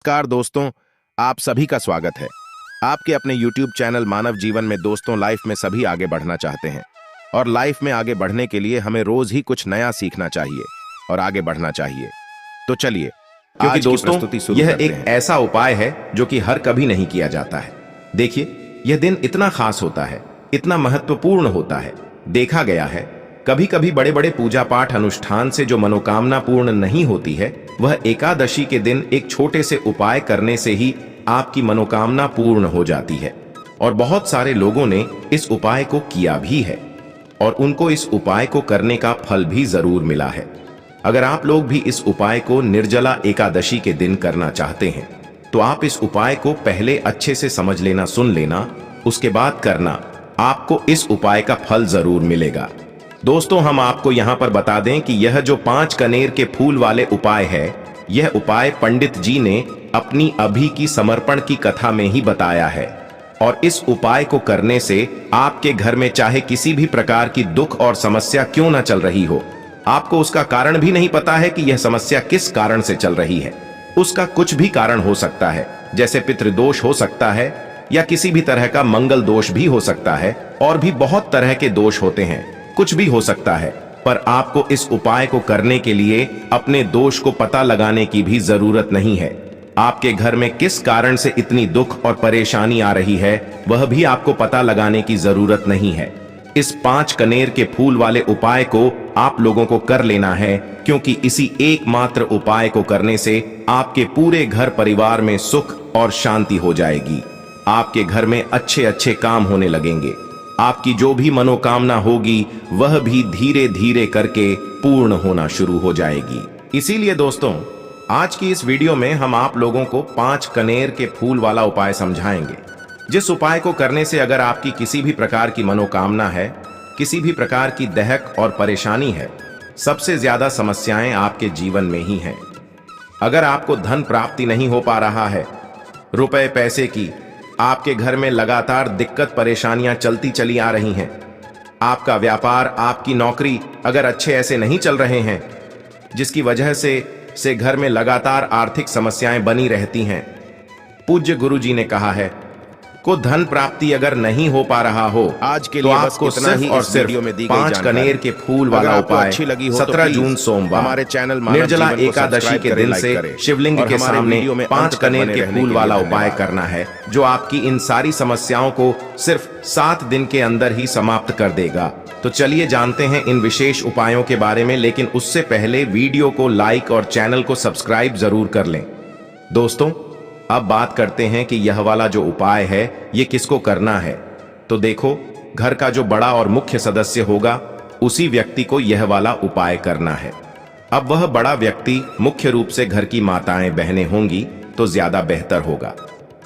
नमस्कार दोस्तों, आप सभी का स्वागत है आपके अपने YouTube चैनल मानव जीवन में। दोस्तों, लाइफ में सभी आगे बढ़ना चाहते हैं और लाइफ में आगे बढ़ने के लिए हमें रोज ही कुछ नया सीखना चाहिए और आगे बढ़ना चाहिए। तो चलिए, क्योंकि दोस्तों यह एक हैं। ऐसा उपाय है जो कि हर कभी नहीं किया जाता है। देखिए, यह दिन इतना खास होता है, इतना महत्वपूर्ण होता है। देखा गया है कभी कभी बड़े बड़े पूजा पाठ अनुष्ठान से जो मनोकामना पूर्ण नहीं होती है, वह एकादशी के दिन एक छोटे से उपाय करने से ही आपकी मनोकामना पूर्ण हो जाती है। और बहुत सारे लोगों ने इस उपाय को किया भी है और उनको इस उपाय को करने का फल भी जरूर मिला है। अगर आप लोग भी इस उपाय को निर्जला एकादशी के दिन करना चाहते हैं तो आप इस उपाय को पहले अच्छे से समझ लेना, सुन लेना, उसके बाद करना। आपको इस उपाय का फल जरूर मिलेगा। दोस्तों, हम आपको यहां पर बता दें कि यह जो 5 कनेर के फूल वाले उपाय है, यह उपाय पंडित जी ने अपनी अभी की समर्पण की कथा में ही बताया है। और इस उपाय को करने से आपके घर में चाहे किसी भी प्रकार की दुख और समस्या क्यों ना चल रही हो, आपको उसका कारण भी नहीं पता है कि यह समस्या किस कारण से चल रही है। उसका कुछ भी कारण हो सकता है, जैसे पितृदोष हो सकता है या किसी भी तरह का मंगल दोष भी हो सकता है, और भी बहुत तरह के दोष होते हैं, कुछ भी हो सकता है। पर आपको इस उपाय को करने के लिए अपने दोष को पता लगाने की भी जरूरत नहीं है। आपके घर में किस कारण से इतनी दुख और परेशानी आ रही है, वह भी आपको पता लगाने की जरूरत नहीं है। इस 5 कनेर के फूल वाले उपाय को आप लोगों को कर लेना है, क्योंकि इसी एकमात्र उपाय को करने से आपके पूरे घर परिवार में सुख और शांति हो जाएगी। आपके घर में अच्छे अच्छे काम होने लगेंगे। आपकी जो भी मनोकामना होगी वह भी धीरे धीरे करके पूर्ण होना शुरू हो जाएगी। इसीलिए दोस्तों, आज की इस वीडियो में हम आप लोगों को 5 कनेर के फूल वाला उपाय समझाएंगे, जिस उपाय को करने से अगर आपकी किसी भी प्रकार की मनोकामना है, किसी भी प्रकार की दहक और परेशानी है, सबसे ज्यादा समस्याएं आपके जीवन में ही हैं। अगर आपको धन प्राप्ति नहीं हो पा रहा है, रुपए पैसे की आपके घर में लगातार दिक्कत परेशानियां चलती चली आ रही हैं, आपका व्यापार, आपकी नौकरी अगर अच्छे ऐसे नहीं चल रहे हैं, जिसकी वजह से घर में लगातार आर्थिक समस्याएं बनी रहती हैं, पूज्य गुरु जी ने कहा है को धन प्राप्ति अगर नहीं हो पा रहा हो, आज के तो लिए आपको सिर्फ और सिर्फ 5 कनेर के फूल वाला उपाय 17 जून सोमवार हमारे चैनल निर्जला एकादशी के दिन से शिवलिंग के सामने 5 कनेर के फूल वाला उपाय करना है, जो आपकी इन सारी समस्याओं को सिर्फ 7 दिन के अंदर ही समाप्त कर देगा। तो चलिए जानते हैं इन विशेष उपायों के बारे में, लेकिन उससे पहले वीडियो को लाइक और चैनल को सब्सक्राइब जरूर कर लें। दोस्तों, अब बात करते हैं कि यह वाला जो उपाय है ये किसको करना है। तो देखो, घर का जो बड़ा और मुख्य सदस्य होगा, उसी व्यक्ति को यह वाला उपाय करना है। अब वह बड़ा व्यक्ति मुख्य रूप से घर की माताएं बहनें होंगी तो ज्यादा बेहतर होगा।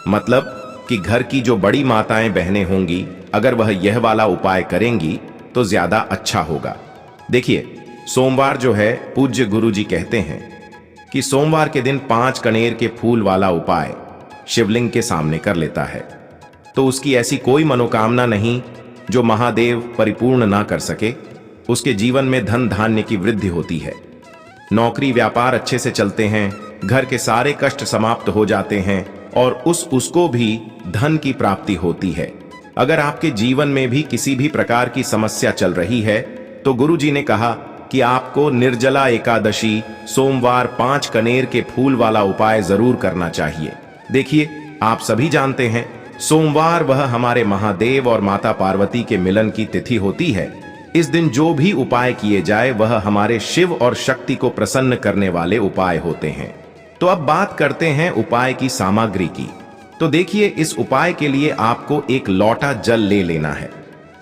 मतलब कि घर की जो बड़ी माताएं बहनें होंगी, अगर वह यह वाला उपाय करेंगी तो ज्यादा अच्छा होगा। देखिए, सोमवार जो है, पूज्य गुरु जी कहते हैं कि सोमवार के दिन 5 कनेर के फूल वाला उपाय शिवलिंग के सामने कर लेता है तो उसकी ऐसी कोई मनोकामना नहीं जो महादेव परिपूर्ण ना कर सके। उसके जीवन में धन धान्य की वृद्धि होती है, नौकरी व्यापार अच्छे से चलते हैं, घर के सारे कष्ट समाप्त हो जाते हैं और उसको भी धन की प्राप्ति होती है। अगर आपके जीवन में भी किसी भी प्रकार की समस्या चल रही है तो गुरु जी ने कहा कि आपको निर्जला एकादशी सोमवार 5 कनेर के फूल वाला उपाय जरूर करना चाहिए। देखिए, आप सभी जानते हैं सोमवार वह हमारे महादेव और माता पार्वती के मिलन की तिथि होती है। इस दिन जो भी उपाय किए जाए वह हमारे शिव और शक्ति को प्रसन्न करने वाले उपाय होते हैं। तो अब बात करते हैं उपाय की सामग्री की। तो देखिए, इस उपाय के लिए आपको एक लोटा जल ले लेना है।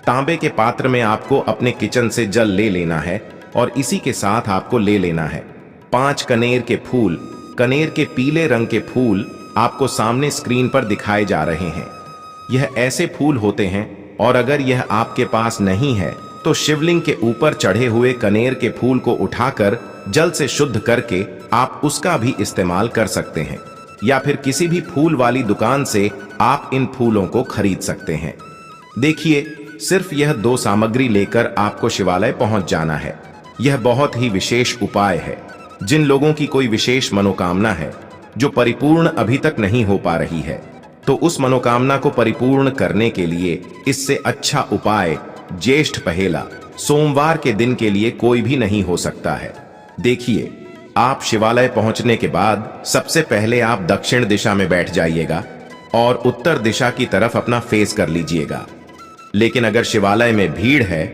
तांबे के पात्र में आपको अपने किचन से जल ले लेना है और इसी के साथ आपको ले लेना है 5 कनेर के फूल। कनेर के पीले रंग के फूल आपको सामने स्क्रीन पर दिखाए जा रहे हैं। यह ऐसे फूल होते हैं, और अगर यह आपके पास नहीं है तो शिवलिंग के ऊपर चढ़े हुए कनेर के फूल को उठाकर जल से शुद्ध करके आप उसका भी इस्तेमाल कर सकते हैं, या फिर किसी भी फूल वाली दुकान से आप इन फूलों को खरीद सकते हैं। देखिए, सिर्फ यह 2 सामग्री लेकर आपको शिवालय पहुंच जाना है। यह बहुत ही विशेष उपाय है। जिन लोगों की कोई विशेष मनोकामना है, जो परिपूर्ण अभी तक नहीं हो पा रही है, तो उस मनोकामना को परिपूर्ण करने के लिए इससे अच्छा उपाय ज्येष्ठ पहेला सोमवार के दिन के लिए कोई भी नहीं हो सकता है। देखिए, आप शिवालय पहुंचने के बाद सबसे पहले आप दक्षिण दिशा में बैठ जाइएगा और उत्तर दिशा की तरफ अपना फेस कर लीजिएगा। लेकिन अगर शिवालय में भीड़ है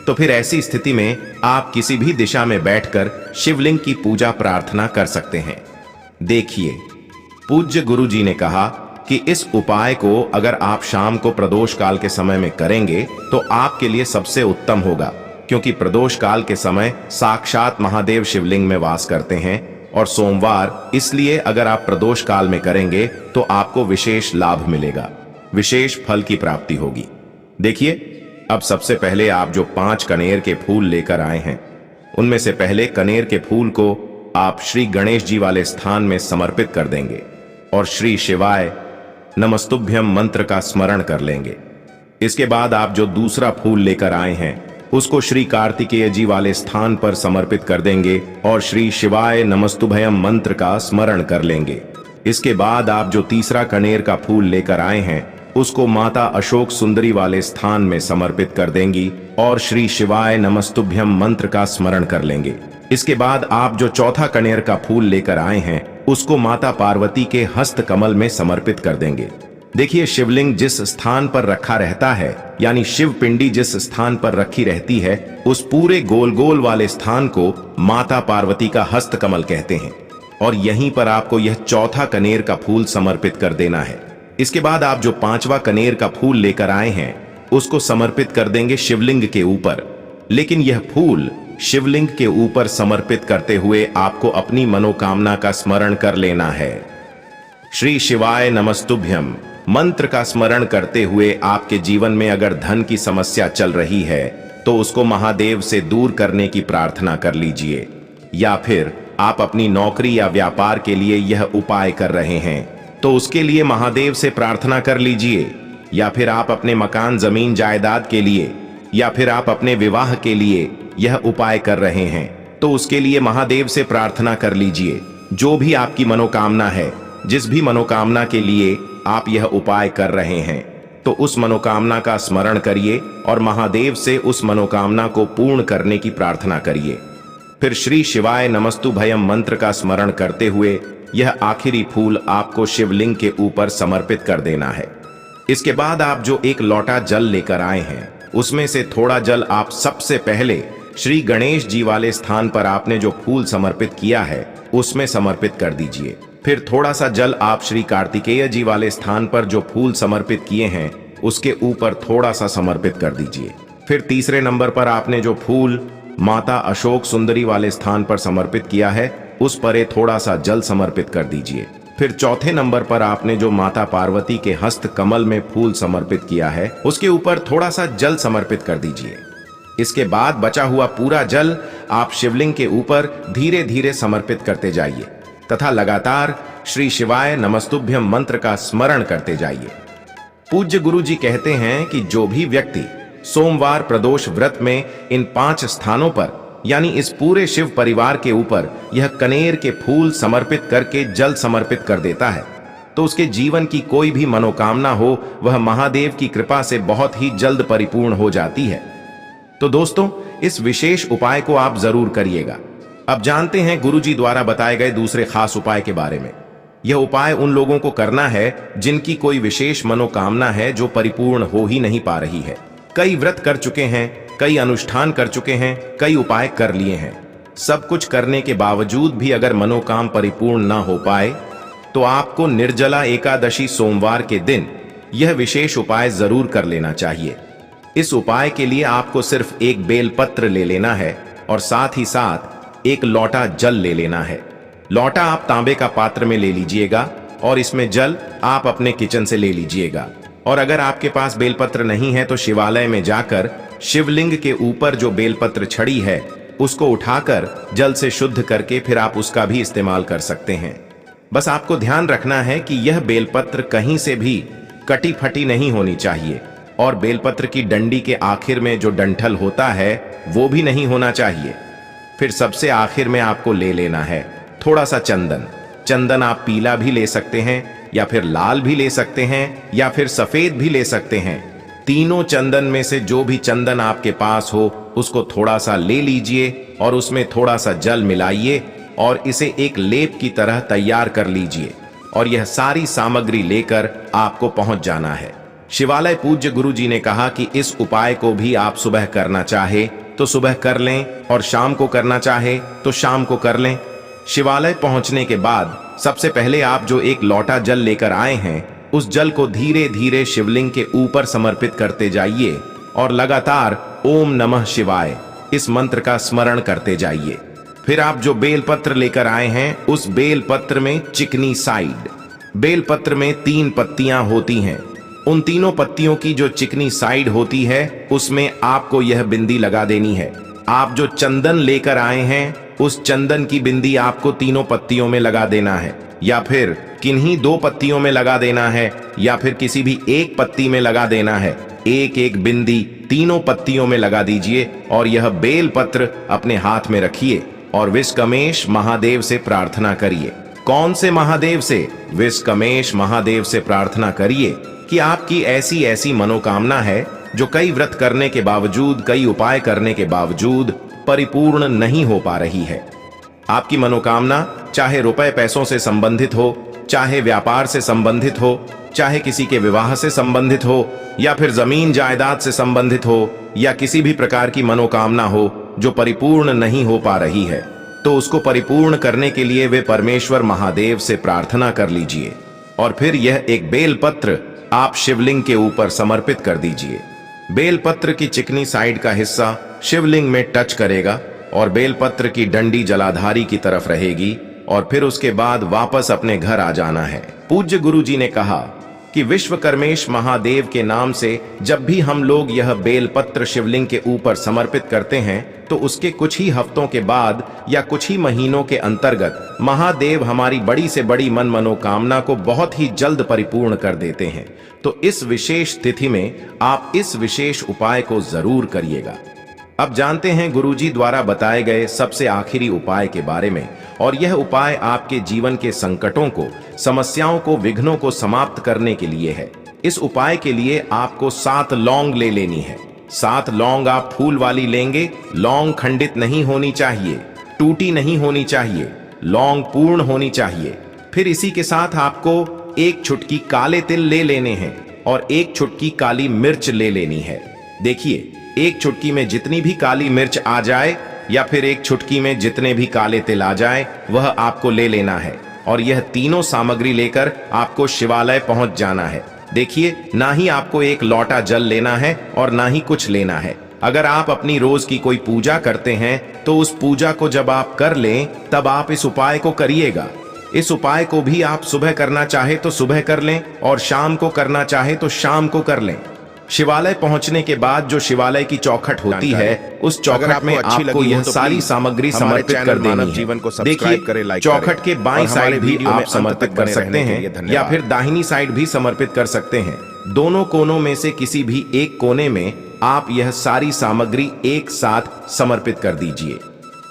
तो फिर ऐसी स्थिति में आप किसी भी दिशा में बैठकर शिवलिंग की पूजा प्रार्थना कर सकते हैं। देखिए, पूज्य गुरु जी ने कहा कि इस उपाय को अगर आप शाम को प्रदोष काल के समय में करेंगे तो आपके लिए सबसे उत्तम होगा, क्योंकि प्रदोष काल के समय साक्षात महादेव शिवलिंग में वास करते हैं और सोमवार इसलिए अगर आप प्रदोष काल में करेंगे तो आपको विशेष लाभ मिलेगा, विशेष फल की प्राप्ति होगी। देखिए, अब सबसे पहले आप जो 5 कनेर के फूल लेकर आए हैं, उनमें से पहले कनेर के फूल को आप श्री गणेश जी वाले स्थान में समर्पित कर देंगे और श्री शिवाय नमस्तुभ्यम मंत्र का स्मरण कर लेंगे। इसके बाद आप जो दूसरा फूल लेकर आए हैं उसको श्री कार्तिकेय जी वाले स्थान पर समर्पित कर देंगे और श्री शिवाय नमस्तुभयम मंत्र का स्मरण कर लेंगे। इसके बाद आप जो तीसरा कनेर का फूल लेकर आए हैं उसको माता अशोक सुंदरी वाले स्थान में समर्पित कर देंगी और श्री शिवाय नमस्तुभ्यम मंत्र का स्मरण कर लेंगे। इसके बाद आप जो चौथा कनेर का फूल लेकर आए हैं उसको माता पार्वती के हस्त कमल में समर्पित कर देंगे। देखिए, शिवलिंग जिस स्थान पर रखा रहता है, यानी शिव पिंडी जिस स्थान पर रखी रहती है, उस पूरे गोल गोल वाले स्थान को माता पार्वती का हस्त कमल कहते हैं और यहीं पर आपको यह चौथा कनेर का फूल समर्पित कर देना है। इसके बाद आप जो 5वां कनेर का फूल लेकर आए हैं उसको समर्पित कर देंगे शिवलिंग के ऊपर। लेकिन यह फूल शिवलिंग के ऊपर समर्पित करते हुए आपको अपनी मनोकामना का स्मरण कर लेना है। श्री शिवाय नमस्तुभ्यम मंत्र का स्मरण करते हुए आपके जीवन में अगर धन की समस्या चल रही है तो उसको महादेव से दूर करने की प्रार्थना कर लीजिए, या फिर आप अपनी नौकरी या व्यापार के लिए यह उपाय कर रहे हैं तो उसके लिए महादेव से प्रार्थना कर लीजिए, या फिर आप अपने मकान जमीन जायदाद के लिए या फिर आप अपने विवाह के लिए यह उपाय कर रहे हैं तो उसके लिए महादेव से प्रार्थना कर लीजिए। जो भी आपकी मनोकामना है, जिस भी मनोकामना के लिए आप यह उपाय कर रहे हैं, तो उस मनोकामना का स्मरण करिए और महादेव से उस मनोकामना को पूर्ण करने की प्रार्थना करिए। फिर श्री शिवाय नमस्तुभयम मंत्र का स्मरण करते हुए यह आखिरी फूल आपको शिवलिंग के ऊपर समर्पित कर देना है। इसके बाद आप जो एक लोटा जल लेकर आए हैं उसमें से थोड़ा जल आप सबसे पहले श्री गणेश जी वाले स्थान पर आपने जो फूल समर्पित किया है उसमें समर्पित कर दीजिए। फिर थोड़ा सा जल आप श्री कार्तिकेय जी वाले स्थान पर जो फूल समर्पित किए हैं उसके ऊपर थोड़ा सा समर्पित कर दीजिए। फिर तीसरे नंबर पर आपने जो फूल माता अशोक सुंदरी वाले स्थान पर समर्पित किया है उस पर थोड़ा सा जल समर्पित कर दीजिए। फिर चौथे नंबर पर आपने जो माता पार्वती के हस्त कमल में फूल समर्पित किया है उसके ऊपर थोड़ा सा जल समर्पित कर दीजिए। इसके बाद बचा हुआ पूरा जल आप शिवलिंग के ऊपर धीरे धीरे समर्पित करते जाइए तथा लगातार श्री शिवाय नमस्तुभ्यम मंत्र का स्मरण करते जाइए। पूज्य गुरु जी कहते हैं कि जो भी व्यक्ति सोमवार प्रदोष व्रत में इन 5 स्थानों पर यानी इस पूरे शिव परिवार के ऊपर यह कनेर के फूल समर्पित करके जल समर्पित कर देता है तो उसके जीवन की कोई भी मनोकामना हो वह महादेव की कृपा से बहुत ही जल्द परिपूर्ण हो जाती है। तो दोस्तों, इस विशेष उपाय को आप जरूर करिएगा। अब जानते हैं गुरुजी द्वारा बताए गए दूसरे खास उपाय के बारे में। यह उपाय उन लोगों को करना है जिनकी कोई विशेष मनोकामना है जो परिपूर्ण हो ही नहीं पा रही है। कई व्रत कर चुके हैं, कई अनुष्ठान कर चुके हैं, कई उपाय कर लिए हैं, सब कुछ करने के बावजूद भी अगर मनोकाम परिपूर्ण ना हो पाए तो आपको निर्जला एकादशी सोमवार के दिन यह विशेष उपाय जरूर कर लेना चाहिए। इस उपाय के लिए आपको सिर्फ एक बेलपत्र ले लेना है और साथ ही साथ एक लोटा जल ले लेना है। लोटा आप तांबे का पात्र में ले लीजिएगा और इसमें जल आप अपने किचन से ले लीजिएगा। और अगर आपके पास बेलपत्र नहीं है तो शिवालय में जाकर शिवलिंग के ऊपर जो बेलपत्र छड़ी है उसको उठाकर जल से शुद्ध करके फिर आप उसका भी इस्तेमाल कर सकते हैं। बस आपको ध्यान रखना है कि यह बेलपत्र कहीं से भी कटी फटी नहीं होनी चाहिए और बेलपत्र की डंडी के आखिर में जो डंठल होता है वो भी नहीं होना चाहिए। फिर सबसे आखिर में आपको ले लेना है थोड़ा सा चंदन चंदन आप पीला भी ले सकते हैं, या फिर लाल भी ले सकते हैं, या फिर सफेद भी ले सकते हैं। तीनों चंदन में से जो भी चंदन आपके पास हो उसको थोड़ा सा ले लीजिए और उसमें थोड़ा सा जल मिलाइए और इसे एक लेप की तरह तैयार कर लीजिए। और यह सारी सामग्री लेकर आपको पहुंच जाना है शिवालय। पूज्य गुरु जी ने कहा कि इस उपाय को भी आप सुबह करना चाहे तो सुबह कर लें और शाम को करना चाहे तो शाम को कर लें। शिवालय पहुंचने के बाद सबसे पहले आप जो एक लोटा जल लेकर आए हैं उस जल को धीरे धीरे शिवलिंग के ऊपर समर्पित करते जाइए और लगातार ओम नमः शिवाय इस मंत्र का स्मरण करते जाइए। फिर आप जो बेलपत्र लेकर आए हैं उस बेलपत्र में चिकनी साइड, बेलपत्र में 3 पत्तियां होती हैं। उन तीनों पत्तियों की जो चिकनी साइड होती है उसमें आपको यह बिंदी लगा देनी है। आप जो चंदन लेकर आए हैं उस चंदन की बिंदी आपको तीनों पत्तियों में लगा देना है, या फिर किन्हीं 2 पत्तियों में लगा देना है, या फिर किसी भी एक पत्ती में लगा देना है। एक एक बिंदी तीनों पत्तियों में लगा दीजिए और यह बेलपत्र अपने हाथ में रखिए और विष्कमेश महादेव से प्रार्थना करिए। कौन से महादेव से? विष्कमेश महादेव से प्रार्थना करिए कि आपकी ऐसी ऐसी मनोकामना है जो कई व्रत करने के बावजूद, कई उपाय करने के बावजूद परिपूर्ण नहीं हो पा रही है। आपकी मनोकामना चाहे रुपए पैसों से संबंधित हो, चाहे व्यापार से संबंधित हो, चाहे किसी के विवाह से संबंधित हो, या फिर जमीन जायदाद से संबंधित हो, या किसी भी प्रकार की मनोकामना हो जो परिपूर्ण नहीं हो पा रही है, तो उसको परिपूर्ण करने के लिए वे परमेश्वर महादेव से प्रार्थना कर लीजिए। और फिर यह एक बेलपत्र आप शिवलिंग के ऊपर समर्पित कर दीजिए। बेलपत्र की चिकनी साइड का हिस्सा शिवलिंग में टच करेगा और बेलपत्र की डंडी जलाधारी की तरफ रहेगी और फिर उसके बाद वापस अपने घर आ जाना है। पूज्य गुरु जी ने कहा कि विश्वकर्मेश महादेव के नाम से जब भी हम लोग यह बेलपत्र शिवलिंग के ऊपर समर्पित करते हैं तो उसके कुछ ही हफ्तों के बाद या कुछ ही महीनों के अंतर्गत महादेव हमारी बड़ी से बड़ी मनोकामना को बहुत ही जल्द परिपूर्ण कर देते हैं। तो इस विशेष तिथि में आप इस विशेष उपाय को जरूर करिएगा। अब जानते हैं गुरुजी द्वारा बताए गए सबसे आखिरी उपाय के बारे में, और यह उपाय आपके जीवन के संकटों को, समस्याओं को, विघ्नों को समाप्त करने के लिए है। इस उपाय के लिए आपको 7 लौंग ले लेनी है। 7 लौंग आप फूल वाली लेंगे। लौंग खंडित नहीं होनी चाहिए, टूटी नहीं होनी चाहिए, लौंग पूर्ण होनी चाहिए। फिर इसी के साथ आपको 1 चुटकी काले तिल ले लेने हैं और 1 चुटकी काली मिर्च ले लेनी है। देखिए, 1 चुटकी में जितनी भी काली मिर्च आ जाए या फिर 1 चुटकी में जितने भी काले तिल आ जाए वह आपको ले लेना है। और यह तीनों सामग्री लेकर आपको शिवालय पहुंच जाना है। देखिए, ना ही आपको 1 लोटा जल लेना है और ना ही कुछ लेना है। अगर आप अपनी रोज की कोई पूजा करते हैं तो उस पूजा को जब आप कर लें तब आप इस उपाय को करिएगा। इस उपाय को भी आप सुबह करना चाहे तो सुबह कर लें और शाम को करना चाहे तो शाम को कर लें। शिवालय पहुंचने के बाद जो शिवालय की चौखट होती है उस चौखट में आपको यह सारी सामग्री समर्पित कर देनी है। देखिए, चौखट के बाईं साइड भी आप समर्पित कर सकते हैं या फिर दाहिनी साइड भी समर्पित कर सकते हैं। दोनों कोनों में से किसी भी एक कोने में आप यह सारी सामग्री एक साथ समर्पित कर दीजिए।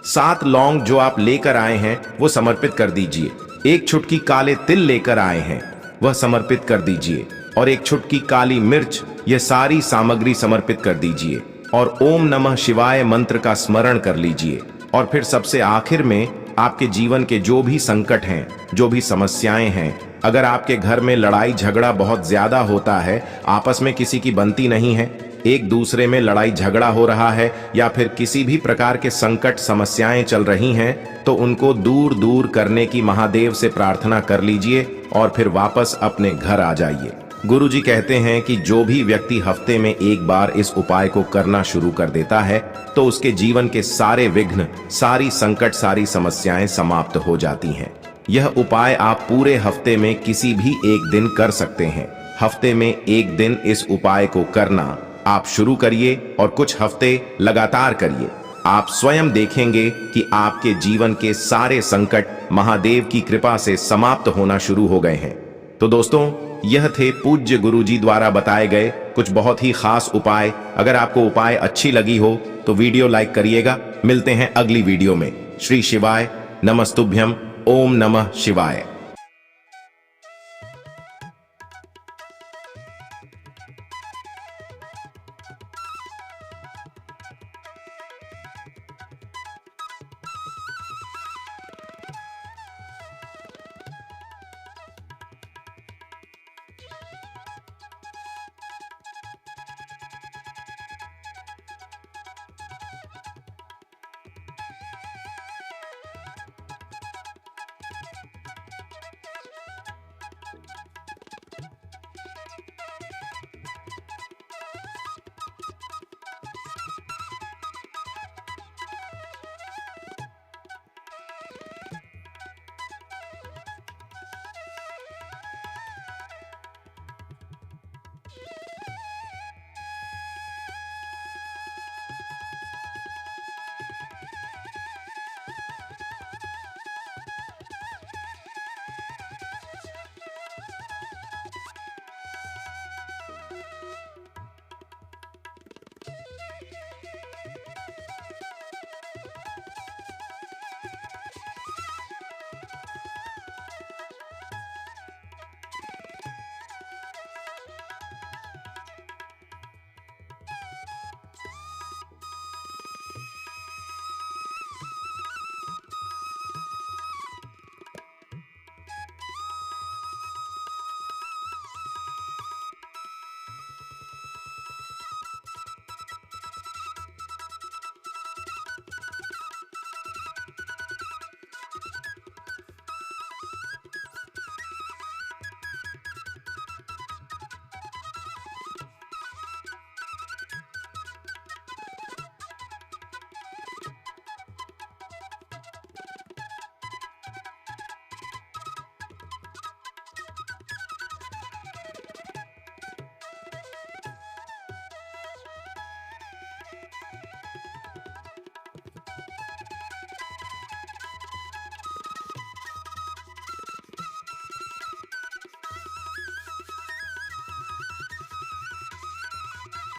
7 लौंग जो आप लेकर आए हैं वो समर्पित कर दीजिए। 1 चुटकी काले तिल लेकर आए हैं वह समर्पित कर दीजिए और 1 चुटकी काली मिर्च, यह सारी सामग्री समर्पित कर दीजिए और ओम नमः शिवाय मंत्र का स्मरण कर लीजिए। और फिर सबसे आखिर में आपके जीवन के जो भी संकट हैं, जो भी समस्याएं हैं, अगर आपके घर में लड़ाई झगड़ा बहुत ज्यादा होता है, आपस में किसी की बनती नहीं है, एक दूसरे में लड़ाई झगड़ा हो रहा है, या फिर किसी भी प्रकार के संकट समस्याएं चल रही हैं, तो उनको दूर दूर करने की महादेव से प्रार्थना कर लीजिए और फिर वापस अपने घर आ जाइए। गुरुजी कहते हैं कि जो भी व्यक्ति हफ्ते में एक बार इस उपाय को करना शुरू कर देता है तो उसके जीवन के सारे विघ्न, सारी संकट, सारी समस्याएं समाप्त हो जाती हैं। यह उपाय आप पूरे हफ्ते में किसी भी एक दिन कर सकते हैं। हफ्ते में एक दिन इस उपाय को करना आप शुरू करिए और कुछ हफ्ते लगातार करिए। आप स्वयं देखेंगे कि आपके जीवन के सारे संकट महादेव की कृपा से समाप्त होना शुरू हो गए हैं। तो दोस्तों, यह थे पूज्य गुरुजी द्वारा बताए गए कुछ बहुत ही खास उपाय। अगर आपको उपाय अच्छी लगी हो तो वीडियो लाइक करिएगा। मिलते हैं अगली वीडियो में। श्री शिवाय नमस्तुभ्यम। ओम नमः शिवाय।